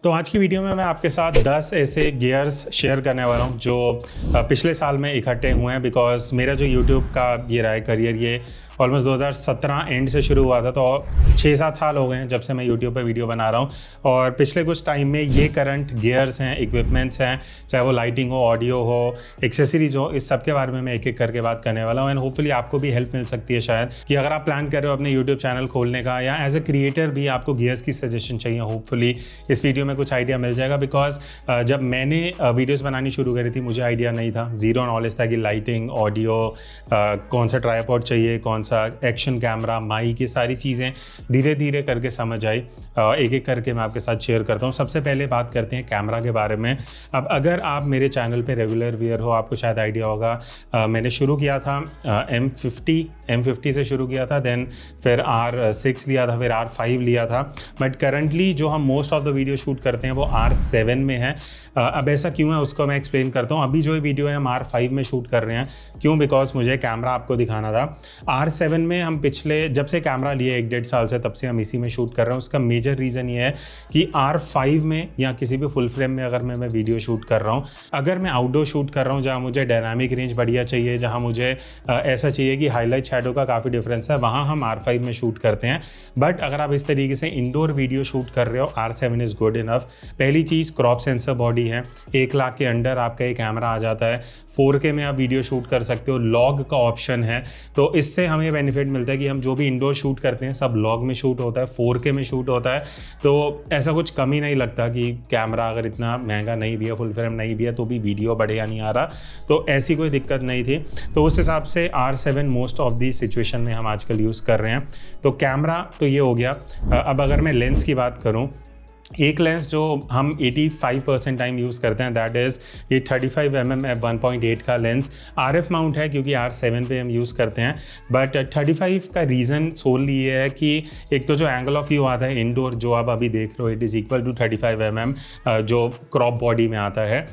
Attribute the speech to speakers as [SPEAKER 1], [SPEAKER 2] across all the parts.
[SPEAKER 1] तो आज की वीडियो में मैं आपके साथ 10 ऐसे गियर्स शेयर करने वाला हूँ जो पिछले साल में इकट्ठे हुए हैं। बिकॉज मेरा जो यूट्यूब का ये रहा है करियर, ये ऑलमोस्ट 2017 एंड से शुरू हुआ था। तो 6-7 साल हो गए हैं जब से मैं यूट्यूब पे वीडियो बना रहा हूँ। और पिछले कुछ टाइम में ये करंट गियर्स हैं, इक्विपमेंट्स हैं, चाहे वो लाइटिंग हो, ऑडियो हो, एक्सेसरीज हो, इस सब के बारे में मैं एक एक करके बात करने वाला हूँ। एंड होपफुली आपको भी हेल्प मिल सकती है शायद, कि अगर आप प्लान कर रहे हो अपने यूट्यूब चैनल खोलने का, या एज ए क्रिएटर भी आपको गियर्स की सजेशन चाहिए, होपफुली इस वीडियो में कुछ आइडिया मिल जाएगा। बिकॉज जब मैंने वीडियोज़ बनानी शुरू करी थी, मुझे आइडिया नहीं था, ज़ीरो नॉलेज था कि लाइटिंग, ऑडियो, कौन सा ट्राइपॉड चाहिए, कौन सा एक्शन कैमरा, माइक, ये सारी चीज़ें धीरे धीरे करके समझ आई। एक एक करके मैं आपके साथ शेयर करता हूँ। सबसे पहले बात करते हैं कैमरा के बारे में। अब अगर आप मेरे चैनल पे रेगुलर व्यूअर हो, आपको शायद आइडिया होगा, मैंने शुरू किया था M50 से शुरू किया था, देन फिर R6 लिया था, फिर R5 लिया था। बट करंटली जो हम most of the video shoot करते हैं वो R7 में है। अब ऐसा क्यों है उसको मैं एक्सप्लेन करता हूँ। अभी जो ये वीडियो है हम R5 में शूट कर रहे हैं, क्यों? बिकॉज मुझे कैमरा आपको दिखाना था। R7 में हम पिछले जब से कैमरा लिए 1-1.5 साल से, तब से हम इसी में शूट कर रहे हैं। उसका मेजर रीज़न ये है कि R5 में या किसी भी फुल फ्रेम में अगर मैं वीडियो शूट कर रहा हूँ, अगर मैं आउटडोर शूट कर रहा हूँ जहाँ मुझे डायनामिक रेंज बढ़िया चाहिए, जहाँ मुझे ऐसा चाहिए कि हाईलाइट शैडो का काफ़ी डिफरेंस है, वहाँ हम R5 में शूट करते हैं। बट अगर आप इस तरीके से इंडोर वीडियो शूट कर रहे हो, R7 इज़ गुड इनफ। पहली चीज़, क्रॉप सेंसर बॉडी है, 1 लाख के अंडर आपका ये कैमरा आ जाता है। 4K में आप वीडियो शूट कर सकते हो, लॉग का ऑप्शन है, तो इससे हमें बेनिफिट मिलता है कि हम जो भी इंडोर शूट करते हैं सब लॉग में शूट होता है, 4K में शूट होता है। तो ऐसा कुछ कमी नहीं लगता कि कैमरा अगर इतना महंगा नहीं भी है, फुल फ्रेम नहीं भी है, तो भी वीडियो बढ़िया नहीं आ रहा। तो ऐसी कोई दिक्कत नहीं थी। तो उस हिसाब से R7 most of the situation में हम आजकल यूज़ कर रहे हैं। तो कैमरा तो ये हो गया। अब अगर मैं लेंस की बात करूँ, एक लेंस जो हम 85% टाइम यूज़ करते हैं, दैट इज़ ये 35mm f1.8 का लेंस। RF माउंट है क्योंकि R7 पे हम यूज़ करते हैं। बट 35 का रीज़न सोलली ये है कि एक तो जो एंगल ऑफ व्यू आता है इंडोर, जो आप अभी देख रहे हो, it is equal to 35mm जो क्रॉप बॉडी में आता है।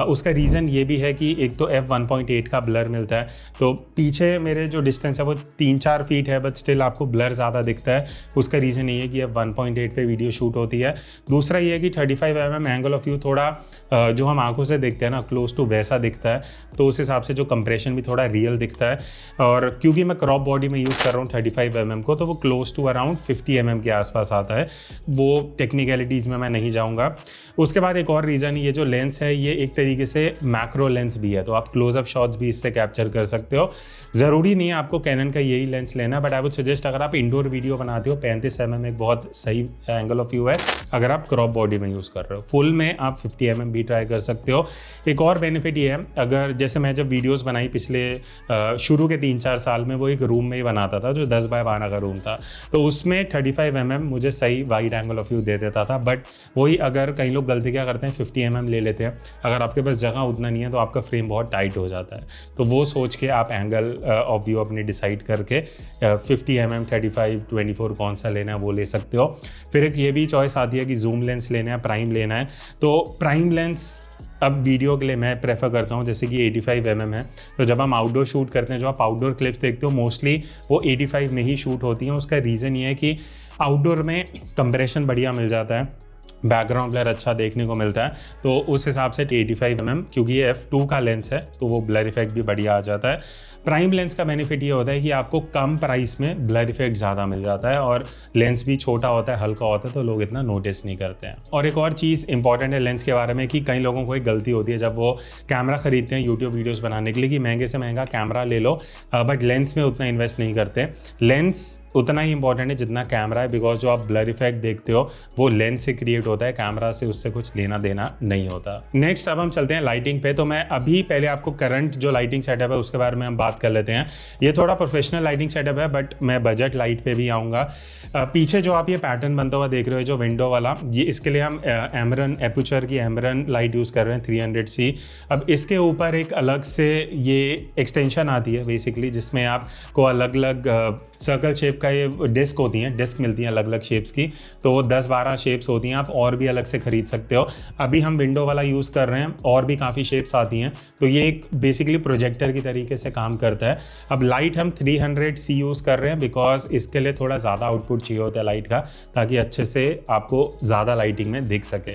[SPEAKER 1] उसका रीज़न ये भी है कि एक तो f1.8 का ब्लर मिलता है, तो पीछे मेरे जो डिस्टेंस है वो 3-4 फीट है, बट स्टिल आपको ब्लर ज़्यादा दिखता है। उसका रीज़न ये है कि f1.8 पे वीडियो शूट होती है। दूसरा ये है कि 35mm एंगल ऑफ व्यू थोड़ा जो हम आंखों से देखते हैं ना, क्लोज टू वैसा दिखता है, तो उस हिसाब से जो कंप्रेशन भी थोड़ा रियल दिखता है। और क्योंकि मैं क्रॉप बॉडी में यूज़ कर रहा हूँ 35mm को, तो वो क्लोज टू अराउंड 50mm के आसपास आता है। वो टेक्निकलिटीज़ में मैं नहीं जाऊँगा। उसके बाद एक और रीज़न, ये जो लेंस है ये एक तरीके से मैक्रो लेंस भी है, तो आप क्लोजअप शॉट्स भी इससे कैप्चर कर सकते हो। ज़रूरी नहीं है आपको कैनन का यही लेंस लेना, बट आई वुड सजेस्ट अगर आप इंडोर वीडियो बनाते हो, 35mm एक बहुत सही एंगल ऑफ व्यू है अगर आप क्रॉप बॉडी में यूज़ कर रहे हो। फुल में आप 50mm भी ट्राई कर सकते हो। एक और बेनिफिट ये है, अगर जैसे मैं जब वीडियोस बनाई पिछले शुरू के 3-4 साल में, वो एक रूम में ही बनाता था जो 10 बाय 12 का रूम था, तो उसमें 35mm मुझे सही वाइड एंगल ऑफ व्यू दे देता था। बट वही, अगर कई लोग गलती क्या करते हैं, 50mm ले लेते हैं। अगर आपके पास जगह उतना नहीं है तो आपका फ्रेम बहुत टाइट हो जाता है। तो वो सोच के आप एंगल ऑफ व्यू अपनी डिसाइड करके 50mm, 35, 24 कौन सा लेना है वो ले सकते हो। फिर एक ये भी चॉइस आती है कि जूम लेंस लेना है, प्राइम लेना है। तो प्राइम लेंस अब वीडियो के लिए मैं प्रेफर करता हूँ, जैसे कि 85mm है, तो जब हम आउटडोर शूट करते हैं, जो आप आउटडोर क्लिप्स देखते हो मोस्टली वो 85 में ही शूट होती हैं। उसका रीज़न ये है कि आउटडोर में कंप्रेशन बढ़िया मिल जाता है, बैकग्राउंड ब्लर अच्छा देखने को मिलता है, तो उस हिसाब से 85mm, क्योंकि ये f2 का लेंस है तो वो ब्लर इफेक्ट भी बढ़िया आ जाता है। प्राइम लेंस का बेनिफिट ये होता है कि आपको कम प्राइस में ब्लर इफेक्ट ज़्यादा मिल जाता है, और लेंस भी छोटा होता है, हल्का होता है, तो लोग इतना नोटिस नहीं करते हैं। और एक और चीज़ इंपॉर्टेंट है लेंस के बारे में, कि कई लोगों को एक गलती होती है जब वो कैमरा खरीदते हैं यूट्यूब वीडियोज़ बनाने के लिए, कि महंगे से महंगा कैमरा ले लो बट लेंस में उतना इन्वेस्ट नहीं करते। लेंस उतना ही इंपॉर्टेंट है जितना कैमरा है, बिकॉज जो आप ब्लर इफेक्ट देखते हो वो लेंस से क्रिएट होता है, कैमरा से उससे कुछ लेना देना नहीं होता। नेक्स्ट अब हम चलते हैं लाइटिंग पे। तो मैं अभी पहले आपको करंट जो लाइटिंग सेटअप है उसके बारे में हम बात कर लेते हैं। ये थोड़ा प्रोफेशनल लाइटिंग सेटअप है, बट मैं बजट लाइट पे भी आऊँगा। पीछे जो आप ये पैटर्न बनता हुआ देख रहे हो, जो विंडो वाला, ये इसके लिए हम एमरन एपुचर की एमरन लाइट यूज़ कर रहे हैं 300C। अब इसके ऊपर एक अलग से ये एक्सटेंशन आती है बेसिकली, जिसमें आपको अलग अलग सर्कल शेप का ये डिस्क होती हैं, डिस्क मिलती हैं अलग अलग शेप्स की, तो वो 10-12 शेप्स होती हैं, आप और भी अलग से खरीद सकते हो। अभी हम विंडो वाला यूज़ कर रहे हैं, और भी काफ़ी शेप्स आती हैं, तो ये एक बेसिकली प्रोजेक्टर की तरीके से काम करता है। अब लाइट हम 300C यूज़ कर रहे हैं बिकॉज इसके लिए थोड़ा ज़्यादा आउटपुट चाहिए होता है लाइट का, ताकि अच्छे से आपको ज़्यादा लाइटिंग में दिख सके।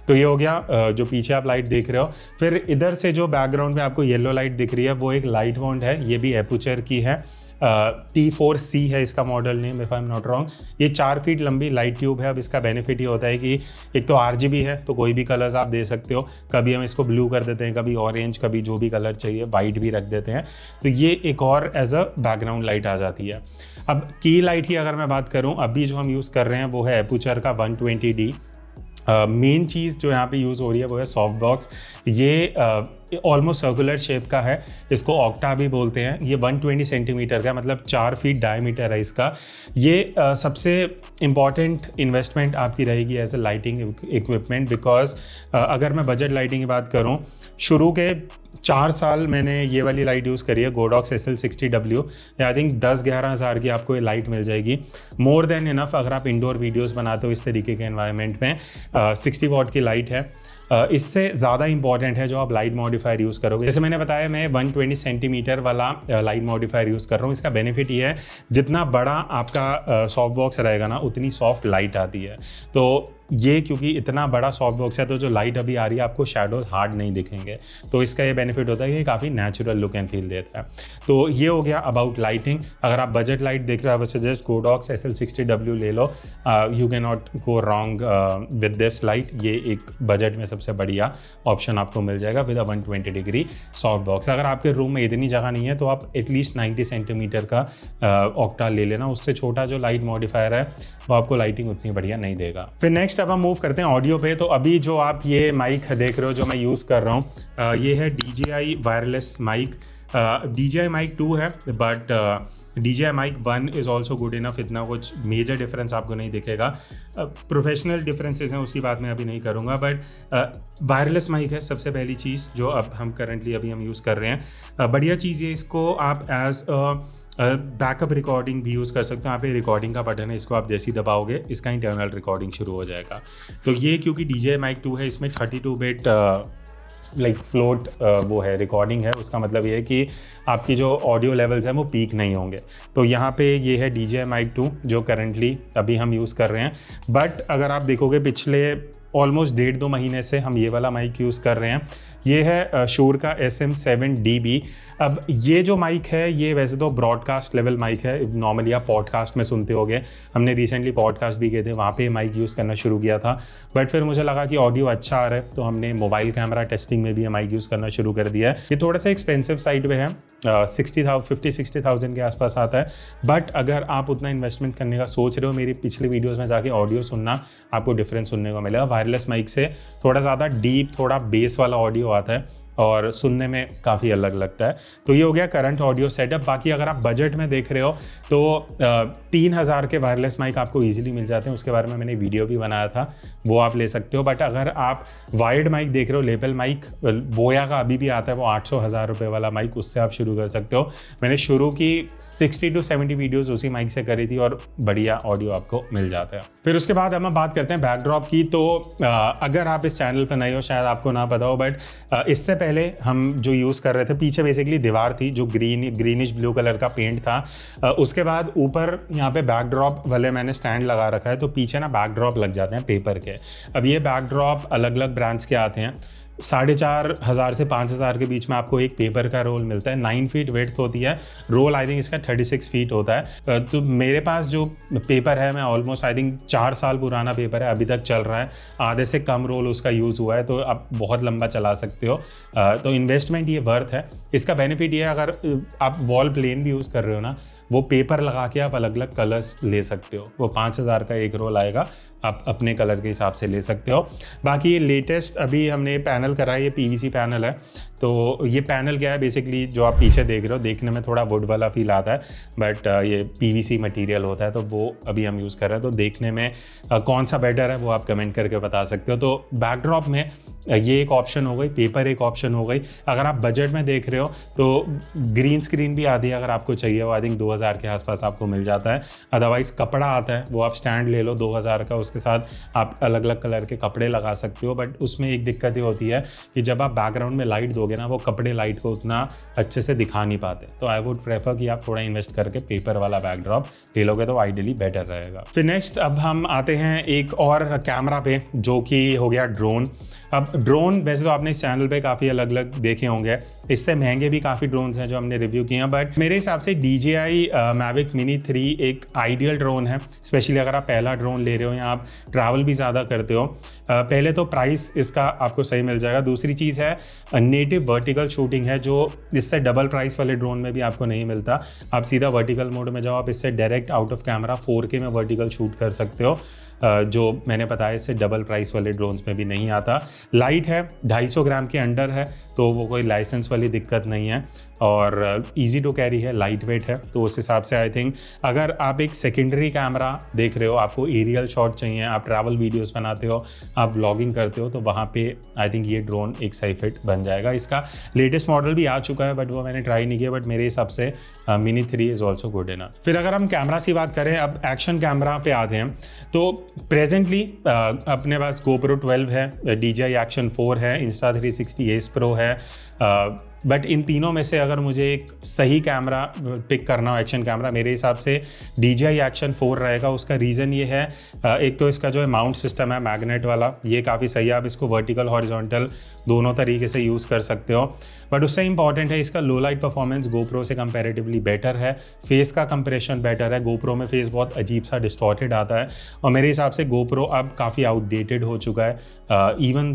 [SPEAKER 1] तो ये हो गया जो पीछे आप लाइट देख रहे हो। फिर इधर से जो बैकग्राउंड में आपको येलो लाइट दिख रही है वो एक लाइट वाउंड है, ये भी एपुचर की है। T4C है इसका model name, if I am not wrong. ये 4 फीट लंबी लाइट ट्यूब है। अब इसका बेनिफिट ये होता है कि एक तो RGB है, तो कोई भी कलर्स आप दे सकते हो, कभी हम इसको ब्लू कर देते हैं, कभी ऑरेंज, कभी जो भी कलर चाहिए, वाइट भी रख देते हैं, तो ये एक और एज अ बैकग्राउंड लाइट आ जाती है। अब की लाइट की अगर मैं बात करूँ, अभी जो हम यूज़ कर रहे हैं वो है एपुचर का 120D। मेन चीज़ जो यहाँ पे यूज़ हो रही है वो है सॉफ्ट बॉक्स। ये ऑलमोस्ट सर्कुलर शेप का है, इसको ऑक्टा भी बोलते हैं। ये 120 सेंटीमीटर का, मतलब 4 फीट डायमीटर है इसका। ये सबसे इम्पॉर्टेंट इन्वेस्टमेंट आपकी रहेगी as a lighting equipment, because अगर मैं बजट लाइटिंग की बात करूँ, शुरू के 4 साल मैंने ये वाली लाइट यूज़ करी है, गोडॉक्स SL60W। आई थिंक 10-11 हज़ार की आपको ये लाइट मिल जाएगी, मोर देन इनफ अगर आप इंडोर वीडियोस बनाते हो इस तरीके के एनवायरनमेंट में। 60 वॉट की लाइट है। इससे ज़्यादा इंपॉर्टेंट है जो आप लाइट मॉडिफायर यूज़ करोगे। जैसे मैंने बताया, मैं 120 सेंटीमीटर वाला लाइट मॉडिफायर यूज़ कर रहा हूँ। इसका बेनिफिट ये है, जितना बड़ा आपका सॉफ्ट बॉक्स रहेगा ना, उतनी सॉफ्ट लाइट आती है। तो ये क्योंकि इतना बड़ा सॉफ्ट बॉक्स है, तो जो लाइट अभी आ रही है आपको शैडोज हार्ड नहीं दिखेंगे, तो इसका ये बेनिफिट होता है कि काफ़ी नेचुरल लुक एंड फील देता है। तो ये हो गया अबाउट लाइटिंग। अगर आप बजट लाइट देख रहे हो, सजेस्ट गोडॉक्स SL60W ले लो। You can not go wrong with this light. ये एक बजट में सबसे बढ़िया ऑप्शन आपको मिल जाएगा विद 120 डिग्री सॉफ्ट बॉक्स। अगर आपके रूम में इतनी जगह नहीं है तो आप एटलीस्ट 90 सेंटीमीटर का ऑक्टा ले लेना। उससे छोटा जो लाइट मॉडिफायर है वो आपको लाइटिंग उतनी बढ़िया नहीं देगा। फिर नेक्स्ट अब हम मूव करते हैं ऑडियो पे। तो अभी जो आप ये माइक देख रहे हो जो मैं यूज़ कर रहा हूँ, ये है DJI wireless mic. DJI mic 2 है, but DJI mic 1 is also good enough. इतना कुछ मेजर डिफरेंस आपको नहीं दिखेगा। प्रोफेशनल डिफरेंसेस हैं, उसकी बात मैं अभी नहीं करूँगा, बट वायरलेस माइक है सबसे पहली चीज़ जो अब हम करंटली हम यूज़ कर रहे हैं। बढ़िया चीज़ ये, इसको आप एज बैकअप रिकॉर्डिंग भी यूज़ कर सकते हो। यहाँ पे रिकॉर्डिंग का बटन है, इसको आप जैसे ही दबाओगे इसका इंटरनल रिकॉर्डिंग शुरू हो जाएगा। तो ये क्योंकि DJI माइक 2 है, इसमें 32 बिट लाइक फ्लोट वो है रिकॉर्डिंग है। उसका मतलब ये है कि आपकी जो ऑडियो लेवल्स हैं वो पीक नहीं होंगे। तो यहाँ पे ये है DJI माइक 2 जो करंटली अभी हम यूज़ कर रहे हैं। बट अगर आप देखोगे पिछले ऑलमोस्ट 1.5-2 महीने से हम ये वाला माइक यूज़ कर रहे हैं। ये है शूर का SM7DB। अब ये जो माइक है ये वैसे तो ब्रॉडकास्ट लेवल माइक है, नॉर्मली आप पॉडकास्ट में सुनते होगे। हमने रिसेंटली पॉडकास्ट भी किए थे, वहाँ पे माइक यूज़ करना शुरू किया था। बट फिर मुझे लगा कि ऑडियो अच्छा आ रहा है, तो हमने मोबाइल कैमरा टेस्टिंग में भी ये माइक यूज़ करना शुरू कर दिया है। ये थोड़ा सा एक्सपेंसिव साइड पे है, 50-60,000 के आसपास आता है। बट अगर आप उतना इन्वेस्टमेंट करने का सोच रहे हो, मेरी पिछले वीडियोज़ में जाके ऑडियो सुनना, आपको डिफरेंस सुनने को मिलेगा। वायरलेस माइक से थोड़ा ज़्यादा डीप, थोड़ा बेस वाला ऑडियो आता है और सुनने में काफ़ी अलग लगता है। तो ये हो गया करंट ऑडियो सेटअप। बाकी अगर आप बजट में देख रहे हो तो 3000 के वायरलेस माइक आपको इजीली मिल जाते हैं। उसके बारे में मैंने वीडियो भी बनाया था, वो आप ले सकते हो। बट अगर आप वायर्ड माइक देख रहे हो, लेवल माइक बोया का अभी भी आता है, वो 800-1000 रुपये वाला माइक, उससे आप शुरू कर सकते हो। मैंने शुरू की 60-70 वीडियोज़ उसी माइक से करी थी और बढ़िया ऑडियो आपको मिल जाता है। फिर उसके बाद हम बात करते हैं बैकड्रॉप की। तो अगर आप इस चैनल पर नए हो, शायद आपको ना पता हो, बट इससे पहले हम जो यूज़ कर रहे थे, पीछे बेसिकली दीवार थी जो ग्रीनिश ब्लू कलर का पेंट था। उसके बाद ऊपर यहाँ पे बैकड्रॉप वाले मैंने स्टैंड लगा रखा है, तो पीछे ना बैकड्रॉप लग जाते हैं पेपर के। अब ये बैकड्रॉप अलग अलग ब्रांड्स के आते हैं। 4500 से 5000 के बीच में आपको एक पेपर का रोल मिलता है। 9 फीट वेड्थ होती है रोल, आई थिंक इसका 36 फीट होता है। तो मेरे पास जो पेपर है, मैं ऑलमोस्ट आई थिंक 4 साल पुराना पेपर है, अभी तक चल रहा है। आधे से कम रोल उसका यूज़ हुआ है, तो आप बहुत लंबा चला सकते हो। तो इन्वेस्टमेंट ये वर्थ है। इसका बेनिफिट ये है, अगर आप वॉल प्लेन भी यूज़ कर रहे हो ना, वो पेपर लगा के आप अलग अलग कलर्स ले सकते हो। वो 5000 का एक रोल आएगा, आप अपने कलर के हिसाब से ले सकते हो। बाकी ये लेटेस्ट अभी हमने पैनल करा है, ये PVC पैनल है। तो ये पैनल क्या है, बेसिकली जो आप पीछे देख रहे हो, देखने में थोड़ा वुड वाला फील आता है, बट ये PVC मटेरियल होता है, तो वो अभी हम यूज़ कर रहे हैं। तो देखने में कौन सा बेटर है वो आप कमेंट करके बता सकते हो। तो बैकड्रॉप में ये एक ऑप्शन हो गई, पेपर एक ऑप्शन हो गई। अगर आप बजट में देख रहे हो तो ग्रीन स्क्रीन भी आती है, अगर आपको चाहिए वो आई थिंक 2000 के आसपास आपको मिल जाता है। अदरवाइज़ कपड़ा आता है, वो आप स्टैंड ले लो 2000 का, उसके साथ आप अलग अलग कलर के कपड़े लगा सकते हो। बट उसमें एक दिक्कत ये होती है कि जब आप बैकग्राउंड में लाइट दोगे ना, वो कपड़े लाइट को उतना अच्छे से दिखा नहीं पाते। तो आई वुड प्रेफर कि आप थोड़ा इन्वेस्ट करके पेपर वाला बैकड्रॉप ले लोगे तो आइडियली बेटर रहेगा। फिर नेक्स्ट अब हम आते हैं एक और कैमरा पे, जो कि हो गया ड्रोन। अब ड्रोन वैसे तो आपने इस चैनल पे काफ़ी अलग अलग देखे होंगे, इससे महंगे भी काफ़ी ड्रोन्स हैं जो हमने रिव्यू किए हैं। बट मेरे हिसाब से DJI Mavic Mini 3 एक आइडियल ड्रोन है, स्पेशली अगर आप पहला ड्रोन ले रहे हो या आप ट्रैवल भी ज़्यादा करते हो। पहले तो प्राइस इसका आपको सही मिल जाएगा। दूसरी चीज़ है नेटिव वर्टिकल शूटिंग है, जो इससे डबल प्राइस वाले ड्रोन में भी आपको नहीं मिलता। आप सीधा वर्टिकल मोड में जाओ, आप इससे direct out of camera 4K में वर्टिकल शूट कर सकते हो, जो मैंने बताया इससे डबल प्राइस वाले ड्रोन्स में भी नहीं आता। लाइट है, 250 ग्राम के अंडर है, तो वो कोई लाइसेंस वाली दिक्कत नहीं है, और इजी टू कैरी है, लाइट वेट है। तो उस हिसाब से आई थिंक अगर आप एक सेकेंडरी कैमरा देख रहे हो, आपको एरियल शॉट चाहिए, आप ट्रैवल वीडियोस बनाते हो, आप व्लॉगिंग करते हो, तो वहाँ पे आई थिंक ये ड्रोन एक सही फिट बन जाएगा। इसका लेटेस्ट मॉडल भी आ चुका है, बट वो मैंने ट्राई नहीं किया, बट मेरे हिसाब से Mini 3 is also good enough. फिर अगर हम कैमरा की बात करें, अब एक्शन कैमरा पे आते हैं, तो प्रेजेंटली अपने पास GoPro 12 है, DJI Action 4 है, Insta360 Ace Pro है। बट इन तीनों में से अगर मुझे एक सही कैमरा पिक करना हो, एक्शन कैमरा, मेरे हिसाब से DJI Action 4 रहेगा। उसका रीज़न ये है, एक तो इसका जो है माउंट सिस्टम है मैग्नेट वाला, ये काफ़ी सही है, आप इसको वर्टिकल हॉरिजॉन्टल दोनों तरीके से यूज़ कर सकते हो। बट उससे इंपॉर्टेंट है इसका लो लाइट परफॉर्मेंस GoPro से कंपैरेटिवली बेटर है। फेस का कंप्रेशन बेटर है, GoPro में फेस बहुत अजीब सा डिस्टॉर्टेड आता है, और मेरे हिसाब से GoPro अब काफ़ी आउटडेटेड हो चुका है। इवन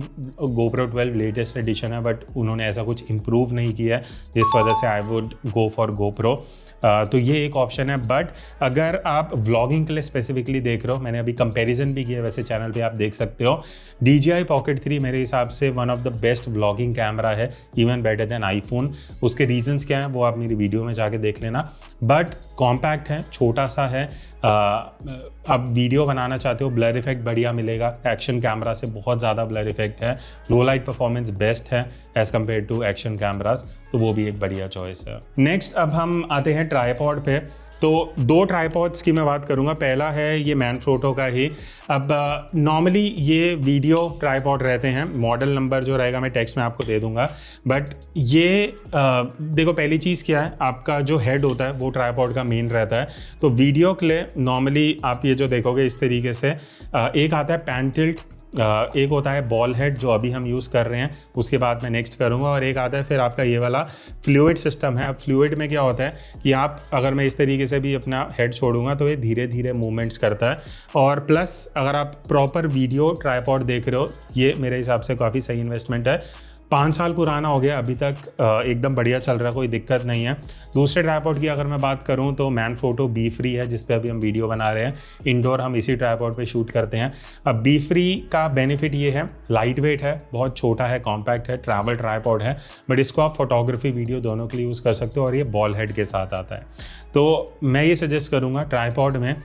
[SPEAKER 1] GoPro 12 लेटेस्ट एडिशन है, बट उन्होंने ऐसा कुछ इम्प्रूव नहीं किया है, जिस वजह से I would go for GoPro। तो ये एक ऑप्शन है। बट अगर आप व्लॉगिंग के लिए स्पेसिफिकली देख रहे हो, मैंने अभी कंपैरिजन भी किया, वैसे चैनल पे आप देख सकते हो, DJI Pocket 3 मेरे हिसाब से one of the best vlogging camera है, इवन बेटर देन आईफोन। उसके रीजंस क्या हैं वो आप मेरी वीडियो में जाके देख लेना। बट कॉम्पैक्ट है, छोटा सा है, आप वीडियो बनाना चाहते हो, ब्लर इफेक्ट बढ़िया मिलेगा, एक्शन कैमरा से बहुत ज़्यादा ब्लर इफेक्ट है, लो लाइट परफॉर्मेंस बेस्ट है as compare to action cameras, तो वो भी एक बढ़िया चॉइस है। नेक्स्ट अब हम आते हैं ट्राइपॉड पे। तो 2 ट्राइपॉड्स की मैं बात करूंगा। पहला है ये मैनफ्रोटो का ही। अब नॉर्मली ये वीडियो ट्राइपॉड रहते हैं, मॉडल नंबर जो रहेगा मैं टेक्स्ट में आपको दे दूंगा। बट ये देखो, पहली चीज़ क्या है, आपका जो हेड होता है वो ट्राइपॉड का मेन रहता है। तो वीडियो के लिए नॉर्मली आप ये जो देखोगे इस तरीके से, एक आता है पैन टिल्ट, एक होता है बॉल हेड जो अभी हम यूज़ कर रहे हैं, उसके बाद मैं नेक्स्ट करूँगा, और एक आता है फिर आपका ये वाला फ्लूइड सिस्टम है। अब फ्लूइड में क्या होता है कि आप अगर मैं इस तरीके से भी अपना हेड छोड़ूंगा तो ये धीरे धीरे मूवमेंट्स करता है। और प्लस अगर आप प्रॉपर वीडियो ट्राइपॉड देख रहे हो, ये मेरे हिसाब से काफ़ी सही इन्वेस्टमेंट है। 5 साल पुराना हो गया, अभी तक एकदम बढ़िया चल रहा है, कोई दिक्कत नहीं है। दूसरे ट्राइपॉड की अगर मैं बात करूं तो मैनफ्रोटो B-Free है, जिस पे अभी हम वीडियो बना रहे हैं। इंडोर हम इसी ट्राइपॉड पे शूट करते हैं। अब B-Free का बेनिफिट ये है, लाइट वेट है, बहुत छोटा है, कॉम्पैक्ट है, ट्रैवल ट्राइपॉड है, बट इसको आप फोटोग्राफी वीडियो दोनों के लिए यूज़ कर सकते हो, और ये बॉल हेड के साथ आता है। तो मैं ये सजेस्ट करूँगा ट्राइपॉड में,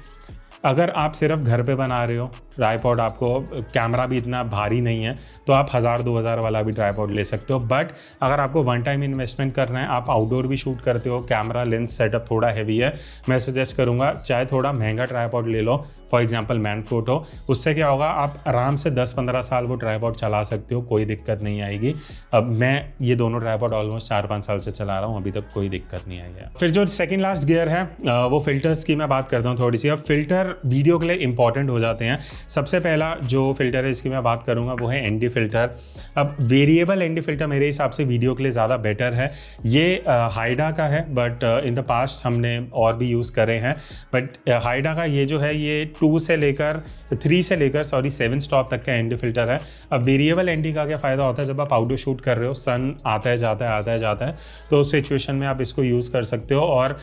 [SPEAKER 1] अगर आप सिर्फ घर पे बना रहे हो ट्राइपॉड, आपको कैमरा भी इतना भारी नहीं है, तो आप 1000-2000 वाला भी ट्राइपॉड ले सकते हो। बट अगर आपको वन टाइम इन्वेस्टमेंट करना है, आप आउटडोर भी शूट करते हो, कैमरा लेंस सेटअप थोड़ा हैवी है, मैं सजेस्ट करूँगा चाहे थोड़ा महंगा ट्राइपॉड ले लो, फॉर एग्जांपल मैनफ्रोटो। उससे क्या होगा, आप आराम से 10-15 साल वो ट्राइपॉड चला सकते हो, कोई दिक्कत नहीं आएगी। अब मैं ये दोनों ट्राइपॉड ऑलमोस्ट 4-5 साल से चला रहा हूँ, अभी तक कोई दिक्कत नहीं आई है। फिर जो सेकेंड लास्ट गियर है वो फिल्टर्स की मैं बात करता हूँ थोड़ी सी। अब फिल्टर वीडियो के लिए इंपॉर्टेंट हो जाते हैं। सबसे पहला जो फिल्टर है इसकी मैं बात करूँगा वो है ND फिल्टर। अब वेरिएबल ND फिल्टर मेरे हिसाब से वीडियो के लिए ज़्यादा बेटर है। ये हाइडा का है, बट इन द पास्ट हमने और भी यूज़ करे हैं। बट हाइडा का ये जो है ये 3 से लेकर 7 स्टॉप तक का ND फिल्टर है। अब वेरिएबल ND का क्या फ़ायदा होता है, जब आप आउटडोर शूट कर रहे हो, सन आता है जाता है, तो उस सिचुएशन में आप इसको यूज़ कर सकते हो। और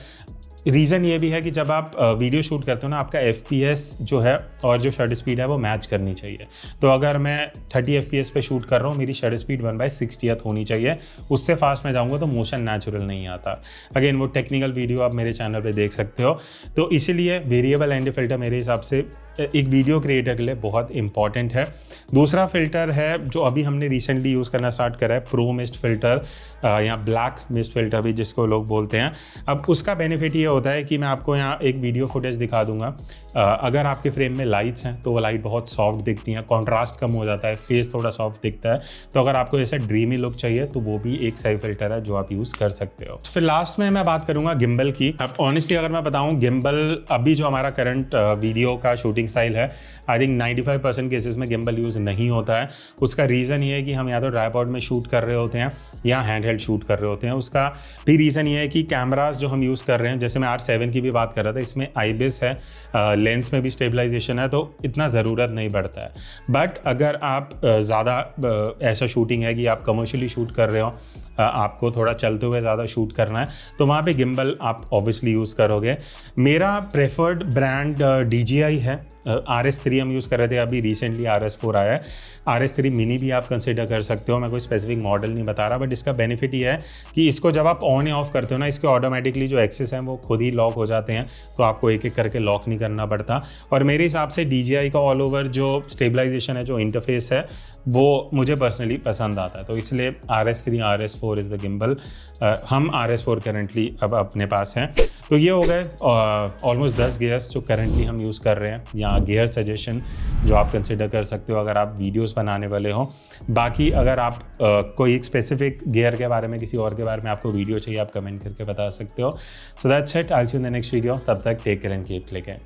[SPEAKER 1] रीज़न ये भी है कि जब आप वीडियो शूट करते हो ना, आपका FPS जो है और जो शटर स्पीड है वो मैच करनी चाहिए। तो अगर मैं 30 FPS पे शूट कर रहा हूँ, मेरी शटर स्पीड 1/60 होनी चाहिए, उससे फास्ट में जाऊँगा तो मोशन नेचुरल नहीं आता। अगेन वो टेक्निकल वीडियो आप मेरे चैनल पे देख सकते हो। तो इसीलिए वेरिएबल ND फिल्टर मेरे हिसाब से एक वीडियो क्रिएटर के लिए बहुत इंपॉर्टेंट है। दूसरा फ़िल्टर है जो अभी हमने रिसेंटली यूज़ करना स्टार्ट करा है, प्रो मिस्ट फ़िल्टर या ब्लैक मिस्ट फ़िल्टर भी जिसको लोग बोलते हैं। अब उसका बेनिफिट ये होता है कि मैं आपको यहाँ एक वीडियो फुटेज दिखा दूंगा। अगर आपके फ्रेम में लाइट्स हैं तो वो लाइट बहुत सॉफ्ट दिखती हैं, कॉन्ट्रास्ट कम हो जाता है, फेस थोड़ा सॉफ्ट दिखता है। तो अगर आपको ऐसा ड्रीमी लुक चाहिए तो वो भी एक सही फ़िल्टर है जो आप यूज़ कर सकते हो। फिर लास्ट में मैं बात करूँगा गिम्बल की। अब ऑनेस्टली अगर मैं बताऊँ, गिम्बल अभी जो हमारा करंट वीडियो का शूटिंग स्टाइल है, आई थिंक 95% केसेस में गिम्बल यूज़ नहीं होता है। उसका रीज़न ये है कि हम या तो ट्राइपॉड में शूट कर रहे होते हैं या हैंडहेल्ड शूट कर रहे होते हैं। उसका भी रीज़न ये है कि कैमरास जो हम यूज़ कर रहे हैं, जैसे मैं R7 की भी बात कर रहा था, इसमें आईबिस है, लेंस में भी स्टेबलाइजेशन है, तो इतना ज़रूरत नहीं पड़ता है। बट अगर आप ज़्यादा ऐसा शूटिंग है कि आप कमर्शियली शूट कर रहे हो, आपको थोड़ा चलते हुए ज़्यादा शूट करना है, तो वहाँ पे गिम्बल आप ऑब्वियसली यूज़ करोगे। मेरा प्रेफर्ड ब्रांड DJI है। RS3 हम यूज़ कर रहे थे, अभी रिसेंटली RS4 आया है। RS3 मिनी भी आप कंसिडर कर सकते हो, मैं कोई स्पेसिफिक मॉडल नहीं बता रहा, बट इसका बेनिफिट ये है कि इसको जब आप ऑन या ऑफ करते हो ना, इसके ऑटोमेटिकली जो एक्सेस हैं वो खुद ही लॉक हो जाते हैं, तो आपको एक एक करके लॉक नहीं करना पड़ता। और मेरे हिसाब से DJI का ऑल ओवर जो स्टेबलाइजेशन है, जो इंटरफेस है, वो मुझे पर्सनली पसंद आता है, तो इसलिए RS3 RS4 is the gimbal. हम RS4 करेंटली अब अपने पास हैं। तो ये हो गए ऑलमोस्ट 10 गियर्स जो करंटली हम यूज़ कर रहे हैं, या गियर सजेशन जो आप कंसिडर कर सकते हो अगर आप वीडियोस बनाने वाले हो। बाकी अगर आप कोई एक स्पेसिफिक गियर के बारे में, किसी और के बारे में आपको वीडियो चाहिए, आप कमेंट करके बता सकते हो। So that's it, I will see you in the next video. तब तक take care and keep clicking.